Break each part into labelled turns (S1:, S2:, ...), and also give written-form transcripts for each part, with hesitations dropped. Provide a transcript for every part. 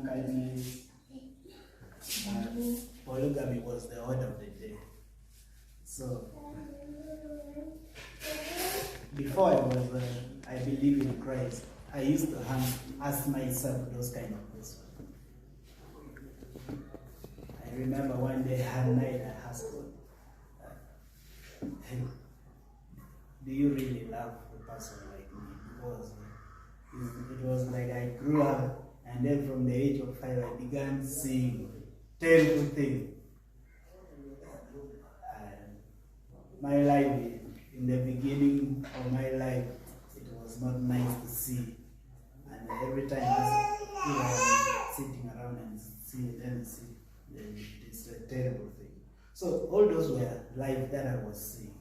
S1: drunkenness, polygamy was the order of the day. So before I believe in Christ, I used to ask myself those kind of questions. I remember one day at night I asked God, hey, do you really love a person like me? Because it was like I grew up, and then from the age of 5 I began seeing terrible things. My life, in the beginning of my life, it was not nice to see. And every time I was sitting around and see, it's a terrible thing. So all those were life that I was seeing.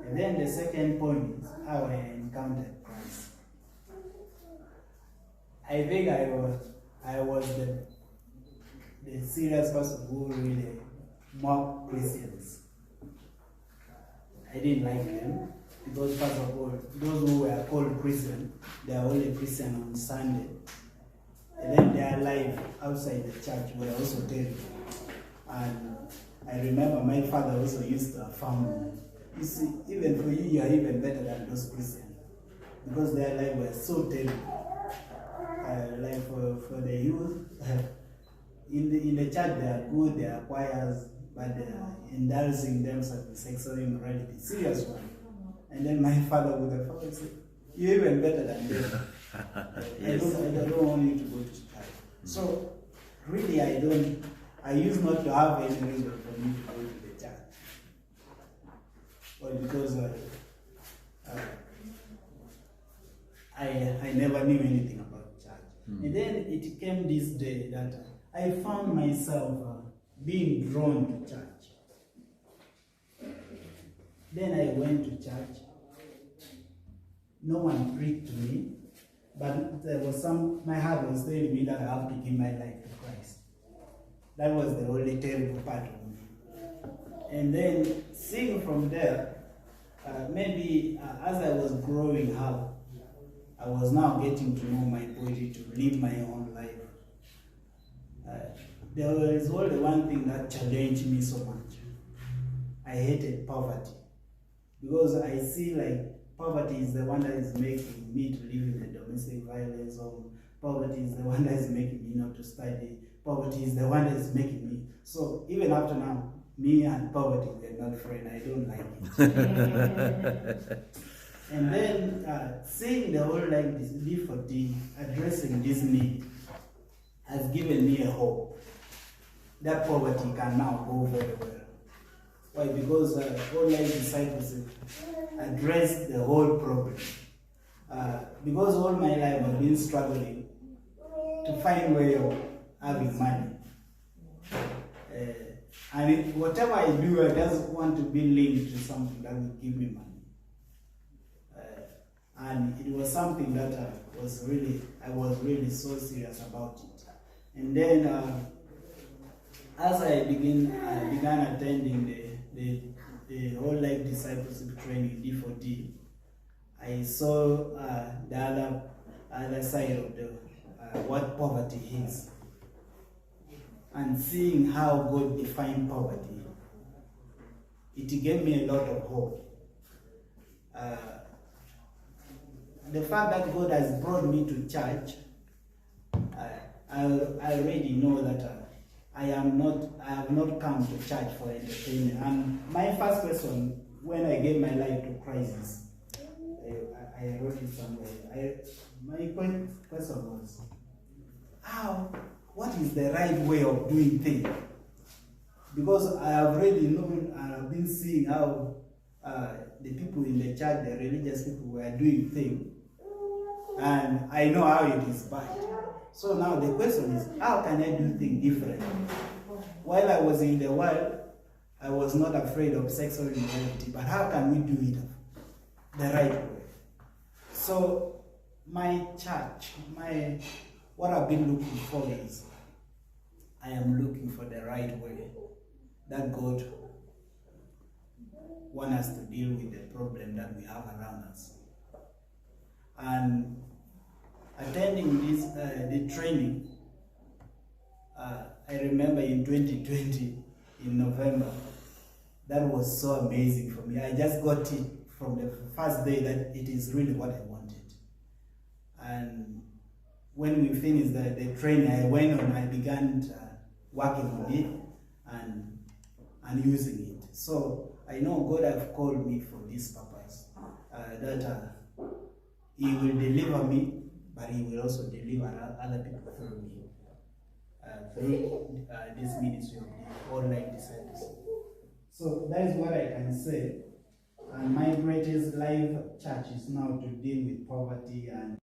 S1: And then the second point is how I encountered Christ. I think I was the serious person who really mocked Christians. I didn't like them because, first of all, those who were called Christian, they are only Christian on Sunday. And then their life outside the church were also terrible. And I remember my father also used to affirm me. You see, even for you, you are even better than those Christians. Because their life was so terrible. Like for the youth, in the church they are good, they are choirs, but they are indulging themselves in sexual immorality, serious one. And then my father would have said, you're even better than them. Yes. I don't want you to go to church. So really I used not to have any reason for me to go to the church. But because I never knew anything about church. And then it came this day that I found myself being drawn to church. Then I went to church. No one preached to me, but there was my heart was telling me that I have to give my life to Christ. That was the only terrible part of me. And then seeing from there, maybe as I was growing up, I was now getting to know my body, to live my own life. There was only one thing that challenged me so much. I hated poverty. Because I see like poverty is the one that is making me to live in the domestic violence, or poverty is the one that is making me not to study. Poverty is the one that is making me. So even after now, me and poverty are not friends. I don't like it. And then seeing the whole like this D4D addressing this need has given me a hope that poverty can now go very well. Why? Because all like disciples addressed the whole problem. Because all my life I've been struggling to find way of having money. And whatever I do, I just want to be linked to something that will give me money. And it was something that I was really so serious about it. And then as I began attending the whole life discipleship training D4D, I saw the other side of what poverty is, and seeing how God defined poverty, it gave me a lot of hope. The fact that God has brought me to church, I already know that I have not come to church for entertainment. And my first question when I gave my life to Christ is, I wrote it somewhere. My question was, what is the right way of doing things? Because I have already known and I've been seeing how the people in the church, the religious people, were doing things. And I know how it is bad. So now the question is, how can I do things differently? While I was in the world, I was not afraid of sexual immorality, but how can we do it the right way? So my church, what I've been looking for is, I am looking for the right way that God wants us to deal with the problem that we have around us. And attending this the training, I remember in 2020, in November, that was so amazing for me. I just got it from the first day that it is really what I wanted. And when we finished the training, I went on, I began working on it and using it. So I know God have called me for this purpose, that He will deliver me, but He will also deliver other people through me, through this ministry of the online discipleship. So that is what I can say. And my greatest life church is now to deal with poverty and